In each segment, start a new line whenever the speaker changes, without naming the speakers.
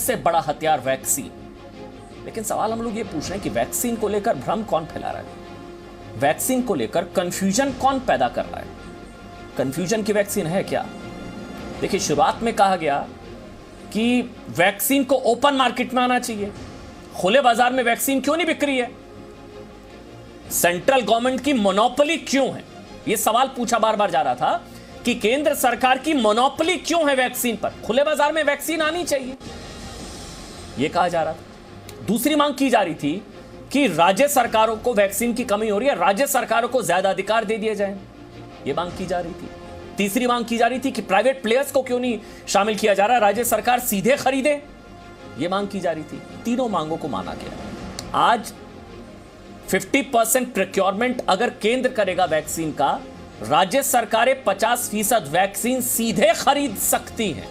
सबसे बड़ा हथियार वैक्सीन। लेकिन सवाल हम लोग ये पूछ रहे हैं कि वैक्सीन को लेकर भ्रम कौन फैला रहा है, वैक्सीन को लेकर कंफ्यूजन कौन पैदा कर रहा है? कंफ्यूजन की वैक्सीन है क्या? देखिए, शुरुआत में कहा गया कि वैक्सीन को ओपन मार्केट में आना चाहिए, खुले बाजार में वैक्सीन क्यों नहीं बिक रही है, सेंट्रल गवर्नमेंट की मोनोपोली क्यों है? यह सवाल पूछा बार बार जा रहा था कि केंद्र सरकार की मोनोपोली क्यों है वैक्सीन पर, खुले बाजार में वैक्सीन आनी चाहिए, यह कहा जा रहा था। दूसरी मांग की जा रही थी कि राज्य सरकारों को वैक्सीन की कमी हो रही है, राज्य सरकारों को ज्यादा अधिकार दे दिए जाएं, यह मांग की जा रही थी। तीसरी मांग की जा रही थी कि प्राइवेट प्लेयर्स को क्यों नहीं शामिल किया जा रहा, राज्य सरकार सीधे खरीदे, यह मांग की जा रही थी। तीनों मांगों को माना गया। आज 50% प्रोक्योरमेंट अगर केंद्र करेगा वैक्सीन का, राज्य सरकारें 50% वैक्सीन सीधे खरीद सकती हैं।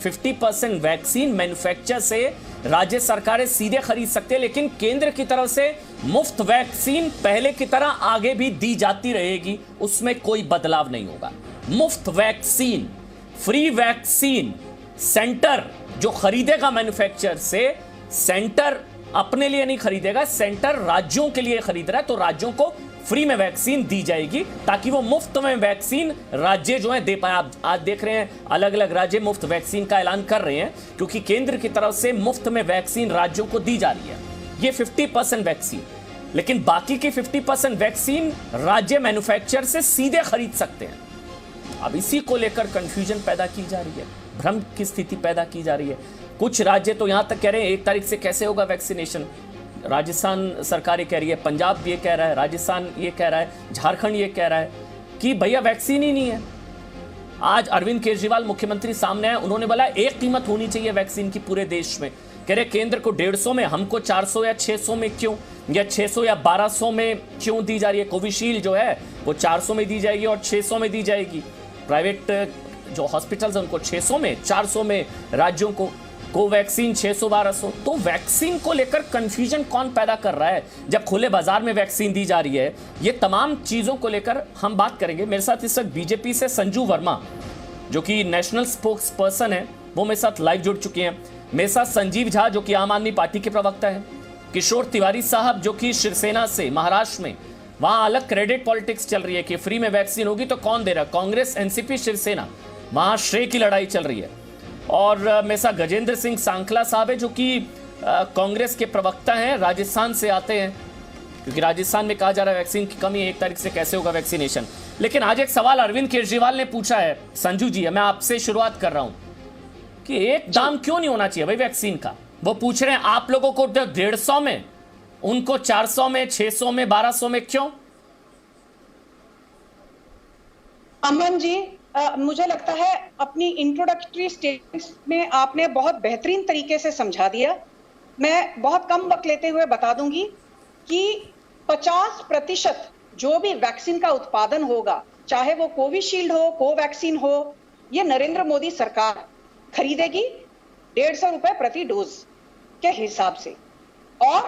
50% वैक्सीन मैन्युफैक्चर से राज्य सरकारें सीधे खरीद सकते हैं, लेकिन केंद्र की तरफ से मुफ्त वैक्सीन पहले की तरह आगे भी दी जाती रहेगी, उसमें कोई बदलाव नहीं होगा। मुफ्त वैक्सीन, फ्री वैक्सीन, सेंटर जो खरीदेगा मैन्युफैक्चर से, सेंटर अपने लिए नहीं खरीदेगा, सेंटर राज्यों के लिए खरीद रहा है, तो राज्यों को फ्री में वैक्सीन दी जाएगी ताकि वो मुफ्त में वैक्सीन राज्य जो है दे पाए। आप आज देख रहे हैं अलग अलग राज्य मुफ्त वैक्सीन का ऐलान कर रहे हैं, क्योंकि केंद्र की तरफ से मुफ्त में वैक्सीन राज्यों को दी जा रही है। ये 50% वैक्सीन, लेकिन बाकी की 50% वैक्सीन राज्य मैन्युफैक्चर से सीधे खरीद सकते हैं। अब इसी को लेकर कंफ्यूजन पैदा की जा रही है, भ्रम की स्थिति पैदा की जा रही है। कुछ राज्य तो यहां तक कह रहे हैं 1 तारीख से कैसे होगा वैक्सीनेशन, राजस्थान सरकार ये कह रही है, पंजाब ये कह रहा है, राजस्थान ये कह रहा है, झारखंड ये कह रहा है कि भैया वैक्सीन ही नहीं है। आज अरविंद केजरीवाल मुख्यमंत्री सामने आए, उन्होंने बोला एक कीमत होनी चाहिए वैक्सीन की पूरे देश में। कह रहे केंद्र को 150 में, हमको 400 या 600 में क्यों, या 600 या 1200 में क्यों दी जा रही है? कोविशील्ड जो है वो 400 में दी जाएगी और 600 में दी जाएगी। प्राइवेट जो हॉस्पिटल्स हैं उनको 600 में, 400 में राज्यों को, कोवैक्सीन 600-1200। तो वैक्सीन को लेकर कंफ्यूजन कौन पैदा कर रहा है जब खुले बाजार में वैक्सीन दी जा रही है? ये तमाम चीजों को लेकर हम बात करेंगे। मेरे साथ इस वक्त बीजेपी से संजू वर्मा जो कि नेशनल स्पोक्स पर्सन है, वो मेरे साथ लाइव जुड़ चुके हैं। मेरे साथ संजीव झा जो कि आम आदमी पार्टी के प्रवक्ता है, किशोर तिवारी साहब जो कि शिवसेना से, महाराष्ट्र में वहां अलग क्रेडिट पॉलिटिक्स चल रही है कि फ्री में वैक्सीन होगी तो कौन दे रहा, कांग्रेस, एनसीपी, शिवसेना, वहां श्रेय की लड़ाई चल रही है। और मेरे साथ गजेंद्र सिंह सांखला साहब है जो कि कांग्रेस के प्रवक्ता हैं, राजस्थान से आते हैं, क्योंकि राजस्थान में कहा जा रहा है वैक्सीन की कमी है, 1 तारीख से कैसे होगा वैक्सीनेशन। लेकिन आज एक सवाल अरविंद केजरीवाल ने पूछा है, संजू जी मैं आपसे शुरुआत कर रहा हूं कि एक दाम क्यों नहीं होना चाहिए भाई वैक्सीन का? वो पूछ रहे हैं आप लोगों को 150 में, उनको 400 में, 600 में, 1200 में क्यों?
अमन जी, मुझे लगता है अपनी इंट्रोडक्टरी स्टेटमेंट्स में आपने बहुत बेहतरीन तरीके से समझा दिया। मैं बहुत कम वक्त लेते हुए बता दूंगी कि 50% जो भी वैक्सीन का उत्पादन होगा, चाहे वो कोविशील्ड हो, कोवैक्सीन हो, ये नरेंद्र मोदी सरकार खरीदेगी 150 रुपए प्रति डोज के हिसाब से। और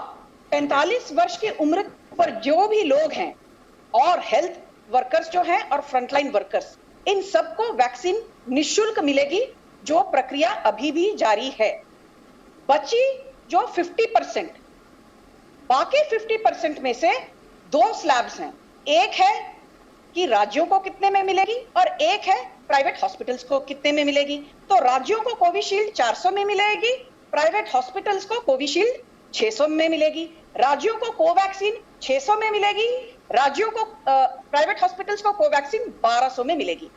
45 वर्ष की उम्र पर जो भी लोग हैं और हेल्थ वर्कर्स जो हैं और फ्रंटलाइन वर्कर्स, इन सबको वैक्सीन निशुल्क मिलेगी, जो प्रक्रिया अभी भी जारी है। बची जो 50%, बाकी 50% में से 2 स्लैब्स हैं। एक है कि राज्यों को कितने में मिलेगी और एक है प्राइवेट हॉस्पिटल्स को कितने में मिलेगी। तो राज्यों को कोविशील्ड 400 में मिलेगी, प्राइवेट हॉस्पिटल्स को कोविशील्ड 600 में मिलेगी, राज्यों को कोवैक्सीन 600 में मिलेगी, राज्यों को प्राइवेट हॉस्पिटल्स को कोवैक्सीन 1200 में मिलेगी।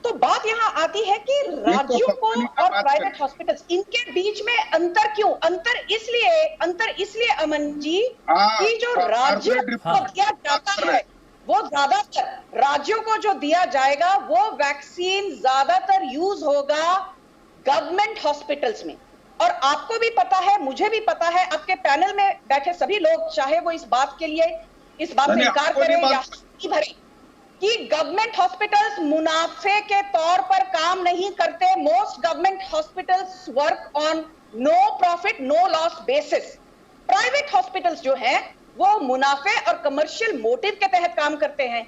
तो बात यहां आती है कि राज्यों को और प्राइवेट हॉस्पिटल्स, इनके बीच में अंतर क्यों? अंतर इसलिए अमन जी कि जो राज्यों को दिया जाता है वो ज्यादातर, राज्यों को जो दिया जाएगा वो वैक्सीन ज्यादातर यूज होगा गवर्नमेंट हॉस्पिटल्स में। और आपको भी पता है, मुझे भी पता है, आपके पैनल में बैठे सभी लोग, चाहे वो इस बात से इनकार करें या भरे, कि गवर्नमेंट हॉस्पिटल्स मुनाफे के तौर पर काम नहीं करते। Most government hospitals work on no profit no loss basis. Private hospitals जो हैं वो मुनाफे और कमर्शियल मोटिव के तहत काम करते हैं।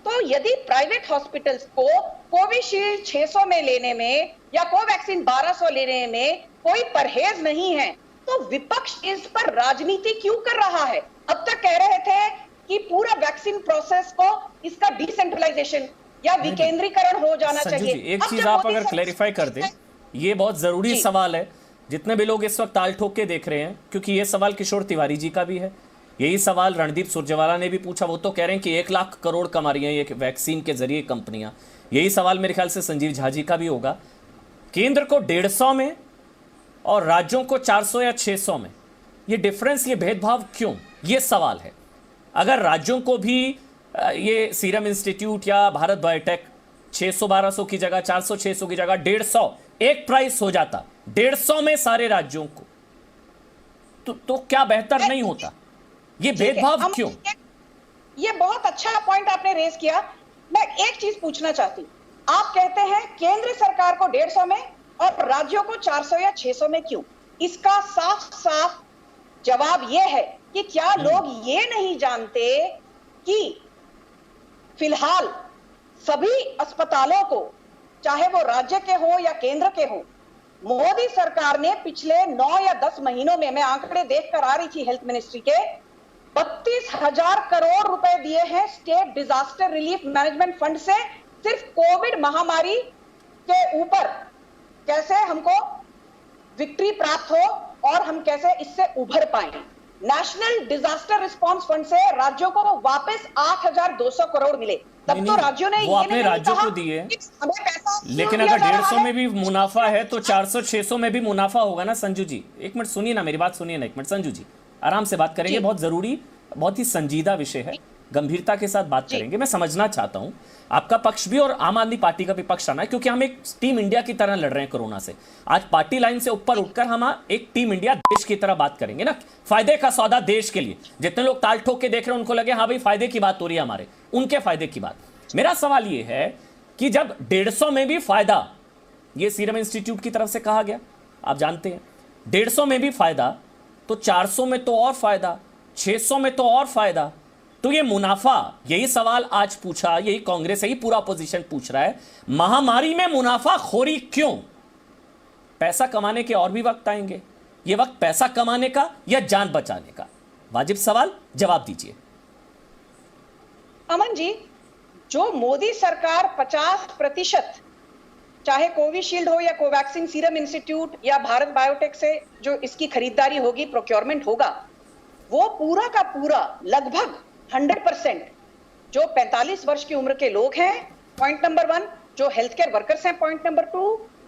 तो यदि प्राइवेट हॉस्पिटल्स को कोविशील्ड 600 में लेने में या कोवैक्सीन 1200 लेने में कोई परहेज नहीं है, तो विपक्ष इस पर राजनीति क्यों कर रहा है? अब तक कह रहे थे कि पूरा वैक्सीन प्रोसेस को इसका डिसेंट्रलाइजेशन या विकेंद्रीकरण हो जाना चाहिए।
एक चीज आप अगर क्लैरिफाई कर दें, ये बहुत जरूरी सवाल है, जितने भी लोग इस वक्त ताल ठोक के देख रहे हैं, क्योंकि ये सवाल किशोर तिवारी जी का भी है, यही सवाल रणदीप सुरजेवाला ने भी पूछा। वो तो कह रहे हैं कि 1 लाख करोड़ कमा रही हैं ये वैक्सीन के जरिए कंपनियां। यही सवाल मेरे ख्याल से संजीव झा जी का भी होगा। केंद्र को 150 में और राज्यों को 400 या 600 में, ये डिफरेंस, ये भेदभाव क्यों? ये सवाल है। अगर राज्यों को भी ये सीरम इंस्टीट्यूट या भारत बायोटेक 600-1200 की जगह 400-600 की जगह 150 एक प्राइस हो जाता 150 में सारे राज्यों को, तो क्या बेहतर नहीं होता? ये भेदभाव क्यों?
ये बहुत अच्छा पॉइंट आपने रेज किया। मैं एक चीज पूछना चाहती हूं, आप कहते हैं केंद्र सरकार को 150 में और राज्यों को 400 या 600 में क्यों? इसका साफ साफ जवाब यह है कि क्या लोग ये नहीं जानते कि फिलहाल सभी अस्पतालों को, चाहे वो राज्य के हो या केंद्र के हो, मोदी सरकार ने पिछले 9 या 10 महीनों में, मैं आंकड़े देखकर आ रही थी हेल्थ मिनिस्ट्री के, 32,000 करोड़ रुपए दिए हैं state disaster relief management fund से, सिर्फ कोविड महामारी के ऊपर कैसे हमको विक्ट्री प्राप्त हो और हम कैसे इससे उभर पाए। नेशनल डिजास्टर रिस्पांस फंड से राज्यों को वापस 8,200 करोड़ मिले। तब तो राज्यों ने
वो अपने राज्यों को दिए, लेकिन अगर 150 में भी मुनाफा है तो 400-600 में भी मुनाफा होगा ना संजू जी। एक मिनट सुनिए ना, मेरी बात सुनिए ना एक मिनट संजू जी, आराम से बात करेंगे, बहुत जरूरी, बहुत ही संजीदा विषय है, गंभीरता के साथ बात करेंगे। मैं समझना चाहता हूं आपका पक्ष भी और आम आदमी पार्टी का भी पक्ष आना है, क्योंकि हम एक टीम इंडिया की तरह लड़ रहे हैं कोरोना से। आज पार्टी लाइन से ऊपर उठकर हम एक टीम इंडिया देश की तरह बात करेंगे ना, फायदे का सौदा देश के लिए। जितने लोग ताल ठोक के देख रहे हैं उनको लगे हाँ भाई फायदे की बात हो रही है हमारे, उनके फायदे की बात। मेरा सवाल यह है कि जब 150 में भी फायदा, ये सीरम इंस्टीट्यूट की तरफ से कहा गया, आप जानते हैं 150 में भी फायदा, तो 400 में तो और फायदा, 600 में तो और फायदा। तो ये मुनाफा, यही सवाल आज पूछा, यही कांग्रेस, यही पूरा अपोजिशन पूछ रहा है, महामारी में मुनाफा खोरी क्यों? पैसा कमाने के और भी वक्त आएंगे, ये वक्त पैसा कमाने का या जान बचाने का? वाजिब सवाल, जवाब दीजिए।
अमन जी, जो मोदी सरकार 50%, चाहे कोविशील्ड हो या कोवैक्सीन, सीरम इंस्टीट्यूट या भारत बायोटेक से जो इसकी खरीदारी होगी, प्रोक्योरमेंट होगा, वो पूरा का पूरा लगभग 100% जो 45 वर्ष की उम्र के लोग हैं, पॉइंट नंबर 1, जो हेल्थ केयर वर्कर्स हैं, पॉइंट नंबर 2,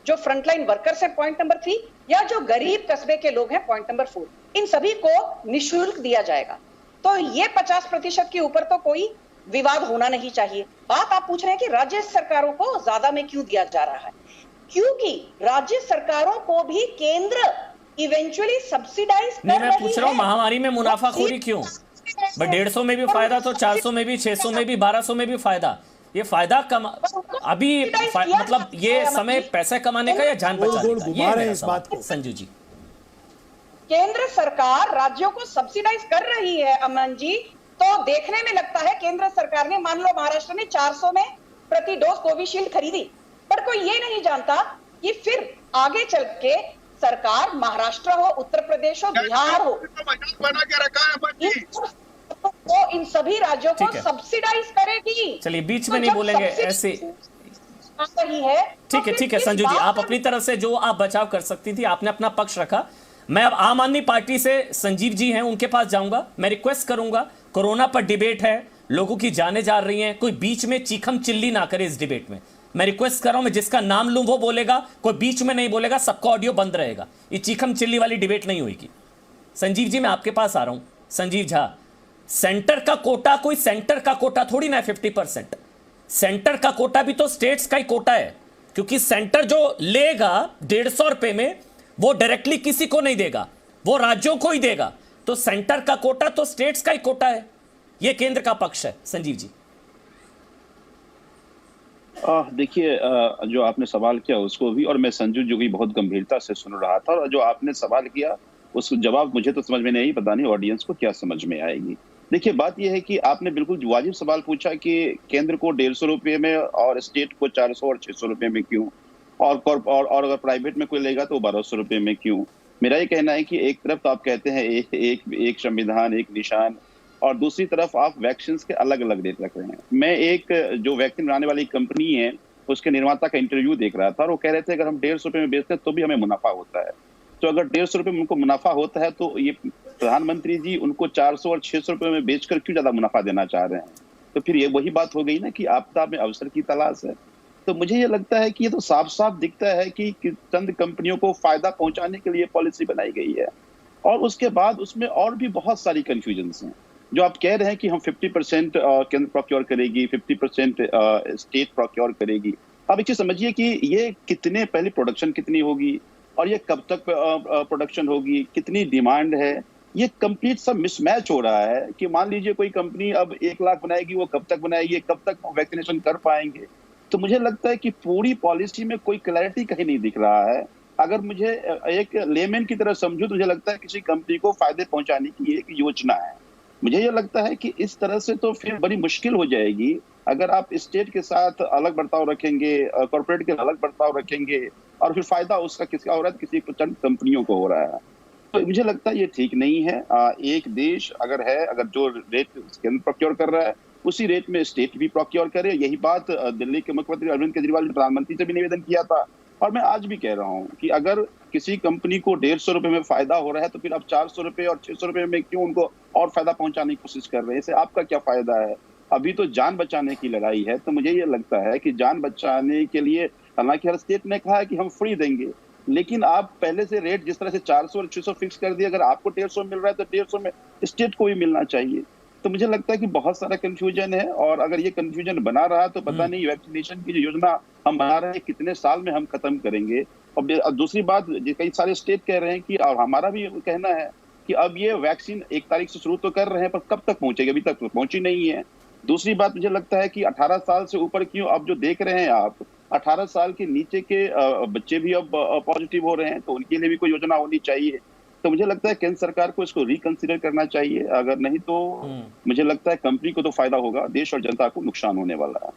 जो फ्रंटलाइन वर्कर्स हैं, पॉइंट नंबर 3, या जो गरीब कस्बे के लोग हैं, पॉइंट नंबर 4, इन सभी को निःशुल्क दिया जाएगा। तो ये 50% के ऊपर तो कोई विवाद होना नहीं चाहिए। बात आप पूछ रहे हैं कि राज्य सरकारों को ज्यादा में क्यों दिया जा रहा है? क्योंकि राज्य सरकारों को भी केंद्र इवेंचुअली सब्सिडाइज कर रही है।
मैं पूछ रहा हूं महामारी में मुनाफाखोरी क्यों? 150 में भी फायदा तो 400 में भी, 600 में भी, 1200 में भी फायदा। ये फायदा कम अभी मतलब ये समय पैसे कमाने का या जान बचाने का? ये है इस बात को संजू जी।
केंद्र सरकार राज्यों को सब्सिडाइज कर रही है अमन जी, तो देखने में लगता है केंद्र सरकार ने, मान लो महाराष्ट्र ने 400 में प्रति डोज कोविशील्ड खरीदी, पर कोई ये नहीं जानता कि फिर आगे चल के सरकार महाराष्ट्र हो, उत्तर प्रदेश हो, बिहार हो,
बना के रखा है
तो इन सभी राज्यों को सब्सिडाइज करेगी।
चलिए बीच में नहीं बोलेंगे ऐसे, ठीक है संजू जी, आप अपनी तरफ से जो आप बचाव कर सकती थी आपने अपना पक्ष रखा। मैं अब आम आदमी पार्टी से संजीव जी हैं, उनके पास जाऊंगा। मैं रिक्वेस्ट करूंगा, कोरोना पर डिबेट है, लोगों की जानें जा रही हैं, कोई बीच में चीखम चिल्ली ना करे इस डिबेट में। मैं रिक्वेस्ट कर रहा हूं, मैं जिसका नाम लूं वो बोलेगा, कोई बीच में नहीं बोलेगा, सबका ऑडियो बंद रहेगा। ये चीखम चिल्ली वाली डिबेट नहीं होगी। संजीव जी मैं आपके पास आ रहा हूं। संजीव झा, सेंटर का कोटा कोई सेंटर का कोटा थोड़ी ना है 50%। सेंटर का कोटा भी तो स्टेट्स का ही कोटा है, क्योंकि सेंटर जो लेगा 150 रुपए में वो डायरेक्टली किसी को नहीं देगा, वो राज्यों को ही देगा। तो सेंटर का कोटा तो स्टेट्स का ही कोटा है, ये केंद्र का पक्ष है। संजीव जी
देखिए, जो आपने सवाल किया उसको भी, और मैं संजू जी की बहुत गंभीरता से सुन रहा था, और जो आपने सवाल किया उसको जवाब मुझे तो समझ में नहीं, पता नहीं ऑडियंस को क्या समझ में आएगी। देखिए, बात यह है कि आपने बिल्कुल वाजिब सवाल पूछा कि केंद्र को 150 रुपए में और स्टेट को 400 और 600 रुपए में क्यों, और अगर प्राइवेट में कोई लेगा तो 1200 रुपए में क्यों। मेरा ये कहना है कि एक तरफ तो आप कहते हैं एक संविधान, एक निशान, और दूसरी तरफ आप वैक्सीन के अलग अलग रेट रख रहे हैं। मैं एक जो वैक्सीन बनाने वाली कंपनी है उसके निर्माता का इंटरव्यू देख रहा था, और वो कह रहे थे अगर हम 150 रुपए में बेचते हैं तो भी हमें मुनाफा होता है। तो अगर 150 रुपए में उनको मुनाफा होता है तो ये प्रधानमंत्री जी उनको 400 और 600 रुपए में बेचकर क्यों ज्यादा मुनाफा देना चाह रहे हैं। तो फिर ये वही बात हो गई ना कि आपदा में अवसर की तलाश है। तो मुझे ये लगता है कि ये तो साफ साफ दिखता है कि चंद कंपनियों को फायदा पहुंचाने के लिए पॉलिसी बनाई गई है, और उसके बाद उसमें और भी बहुत सारी कंफ्यूजन हैं। जो आप कह रहे हैं कि हम 50% केंद्र प्रोक्योर करेगी, 50% स्टेट प्रोक्योर करेगी। अब एक चीज समझिए कि ये कितने, पहले प्रोडक्शन कितनी होगी और ये कब तक प्रोडक्शन होगी, कितनी डिमांड है, ये कंप्लीट सब मिसमैच हो रहा है। कि मान लीजिए कोई कंपनी अब 1 लाख बनाएगी, वो कब तक बनाएगी, कब तक वैक्सीनेशन कर पाएंगे। तो मुझे लगता है कि पूरी पॉलिसी में कोई क्लैरिटी कहीं नहीं दिख रहा है। अगर मुझे एक लेमैन की तरह समझूं तो मुझे लगता है किसी कंपनी को फायदे पहुंचाने की एक योजना है। मुझे ये लगता है कि इस तरह से तो फिर बड़ी मुश्किल हो जाएगी। अगर आप स्टेट के साथ अलग बर्ताव रखेंगे, कॉर्पोरेट के अलग बर्ताव रखेंगे, और फिर फायदा उसका किसका हो रहा है, किसी चंद कंपनियों को हो रहा है। तो मुझे लगता है ये ठीक नहीं है। एक देश अगर है, अगर जो रेट केंद्र प्रोक्योर कर रहा है उसी रेट में स्टेट भी प्रोक्योर करे। यही बात दिल्ली के मुख्यमंत्री अरविंद केजरीवाल ने प्रधानमंत्री से भी निवेदन किया था, और मैं आज भी कह रहा हूं कि अगर किसी कंपनी को 150 रुपए में फायदा हो रहा है तो फिर आप 400 रुपए और 600 रुपए में क्यों उनको और फायदा पहुंचाने की कोशिश कर रहे हैं। इससे आपका क्या फायदा है। अभी तो जान बचाने की लड़ाई है। तो मुझे ये लगता है कि जान बचाने के लिए, हालांकि हर स्टेट ने कहा है कि हम फ्री देंगे, लेकिन आप पहले से रेट जिस तरह से 400 और 600 फिक्स कर दिए, अगर आपको 150 मिल रहा है तो 150 में स्टेट को भी मिलना चाहिए। तो मुझे लगता है कि बहुत सारा कंफ्यूजन है, और अगर ये कंफ्यूजन बना रहा तो पता नहीं वैक्सीनेशन की जो योजना हम बना रहे हैं कितने साल में हम खत्म करेंगे। और दूसरी बात, कई सारे स्टेट कह रहे हैं कि, और हमारा भी कहना है कि अब ये वैक्सीन 1 तारीख से शुरू तो कर रहे हैं, पर कब तक पहुंचेगी, अभी तक तो पहुंची नहीं है। दूसरी बात, मुझे लगता है कि 18 साल से ऊपर क्यों, अब जो देख रहे हैं आप 18 साल के नीचे के बच्चे भी अब पॉजिटिव हो रहे हैं, तो उनके लिए भी कोई योजना होनी चाहिए। तो मुझे लगता है केंद्र सरकार को इसको रिकंसिडर करना चाहिए। अगर नहीं तो मुझे लगता है कंपनी को तो फायदा होगा, देश और जनता को नुकसान होने वाला है।